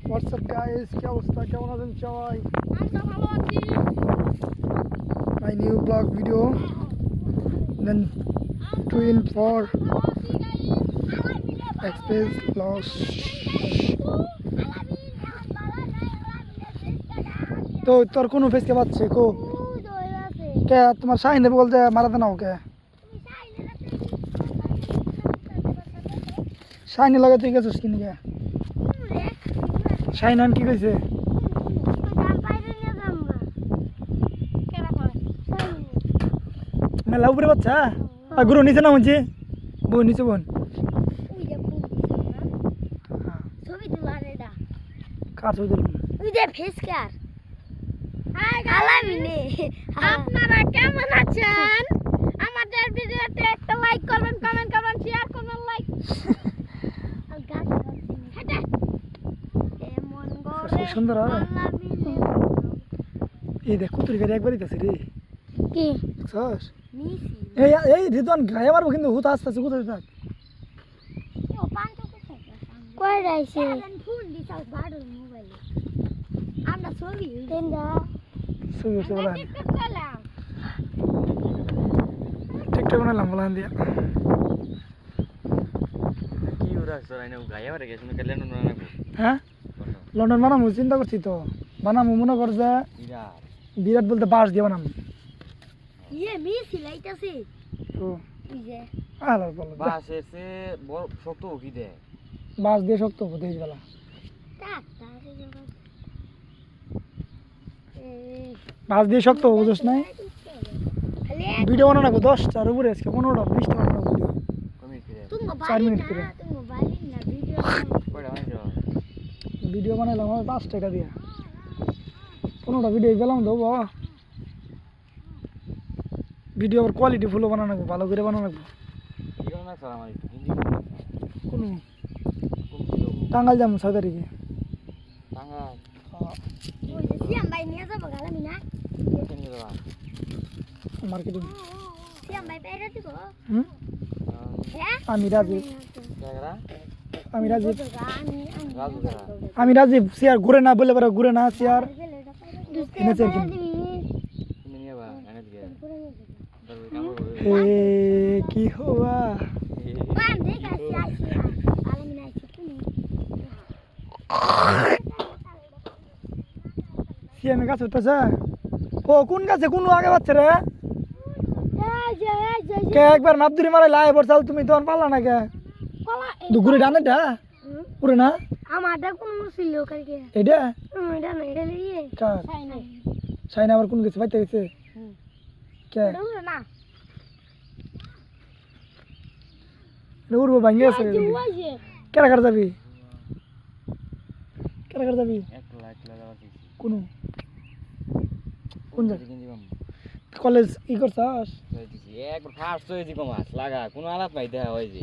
WhatsApp guys, কি অবস্থা, কেমন আছেন সবাই? আমরা ভালো আছি। মাই নিউ ব্লগ ভিডিও দেন টুইন ফর এক্সপ্রেস লস। তো তোর কোন ফেসকে পাচ্ছে কো কে তোমার শাহিন দেবে বলতে মারাতে নাও কে শাহিনের লাগে তুই গেছিস কিনে কে শাহিন কি কইছে? মেলা উপরে বাচ্চা আর গুরু নিচে না বলছি বোন নিচে বোন কার ছবি তুলবি? আপনারা কেমন আছেন? আমাদের ভিডিওতে একটা লাইক করবেন, কমেন্ট করবেন, শেয়ার করবেন, লাইক সুন্দর হয় এই দেখ কুতুরি গাড়ি একবার দিতেছে রে কি সস এই এই রিদওয়ান গায়ে মারবো কিন্তু হুত আসতে আছে কোথায় থাক কই রাইছে ফোন দিছাও বাড়ো মোবাইলে আমরা ছবি দেনদা ছবি উঠতে বলা টিকটক করলাম টিকটক বানালাম বলান দিয়া কি ওরা সরাই না গায়ে মারে গেছে না কল্যাণ না হ্যাঁ লন্ডন বানামু চিন্তা করছি তো বানামু মনে কর যে বিরাট বলতে বাস দিয়ে বানামু ইয়ে মিছি লাইতাছে তো এই যে আলো বল বাস এসে বড় শক্ত কি দে বাস দিয়ে শক্ত হবো দেশ বেলা টাক তারে জবা এই বাস দিয়ে শক্ত হবো বুঝছ নাই খালি ভিডিও বানানো 10টার উপরে আজকে 15টা 20টা বানাবো ভিডিও কমিট করে তুমি 4 বাড়ি মিনিট না করে। তুমি বাড়ি না ভিডিও কয়টা মাইছো ভিডিও বানাইলাম আমার 5 টাকা দিয়া 15টা ভিডিও পেলাম তো বাবা ভিডিও আবার কোয়ালিটি ফুল বানানো লাগবে ভালো করে বানানো লাগবে কি না স্যার আমার একটু হিন্দি কোন কোন কিলো টাঙ্গাল যাবো 6 তারিখে টাঙ্গা ওই যে সিয়াম ভাই নিয়ে যাবো গালামি না কেন যাবা মার্কেটিং সিয়াম ভাই বাইরে দিব হুম হ্যাঁ আমি রাজীব জায়গা আমি রাজীব রাজু করা আমি রাজীব চেয়ার ঘুরে না বলে পারো ঘুরে না চেয়ার এনে চেয়ার কিনে তুমি নিয়ে বা এনে দিয়ে দরবে কাম করবে হে কি হওয়া সিএম গাছ উঠতেছে ও কোন গাছে কোন আগে বাচ্চা রে কে একবার মাপদুরি মারাই লাই বর্ষাল তুমি তখন পারলা না কে দুগুরে ডানে ডা পুরে না আমারটা কোন ছিল কালকে এটা এটা না এটা লিয়ে কার নাই সাইনা আবার কোন গেছে বাইতে গেছে কে দৌড় না উড়বো ভাঙে আছে ওইছে কেরা কার যাবি কেরা কার যাবি একলা যাওয়া ঠিক কোন কোন জায়গা কিনজি বাম কলেজ ই করছাস দিছি একবার ফার্স্ট হয়েছি কমাস লাগা কোনো আলাপ নাই দেখা হয় যে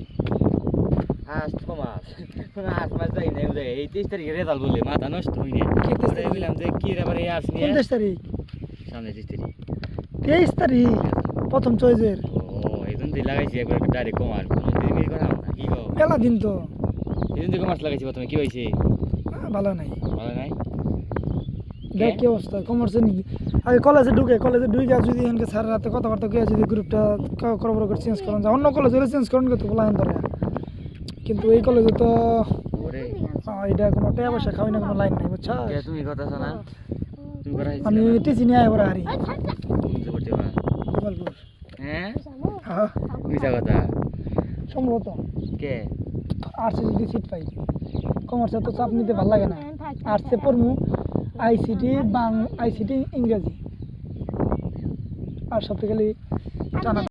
ফার্স্ট কমাস কোনো আস মাস যাই না ওই এই 23 তারিখে রেজাল্ট বলে মাথা নষ্ট হইনি কি 23 তারিখ? বললাম যে কি রে আবার এই আস নিয়ে 29 তারিখ সামনে 23 তারিখ 23 তারিখ প্রথম চয়েসের ও এই জন্য লাগাইছি একবার ডাইরেক্ট কমাস কোনো দিন কথা না কি গো মেলা দিন তো এই জন্য কমাস লাগাইছি প্রথমে কি হইছে ভালো নাই ভালো নাই দেখ কি অবস্থা কমার্সে আগে কলেজে ঢুকে যদি এখানকে স্যারের হাতে কথাবার্তা কে যদি গ্রুপটা করবর করে চেঞ্জ করেন যায় অন্য কলেজে চেঞ্জ করেন কিন্তু বলা হেন ধরে কিন্তু এই কলেজে তো ওরে এটা কোনো টাকা পয়সা খাওয়াই না কোনো লাইন নাই বুঝছা কে তুমি কথা শোনা তুমি করা হইছে আমি টিসি নিয়ে আয় হারি তুমি যে করতে বা গোপালপুর হ্যাঁ হ্যাঁ মিছা কথা সম্ভবত কে আর্টসে যদি সিট পাই কমার্সে তো চাপ নিতে ভালো লাগে না আর্টসে পড়মু আইসিটি ইংরেজি আর সব থেকে টানা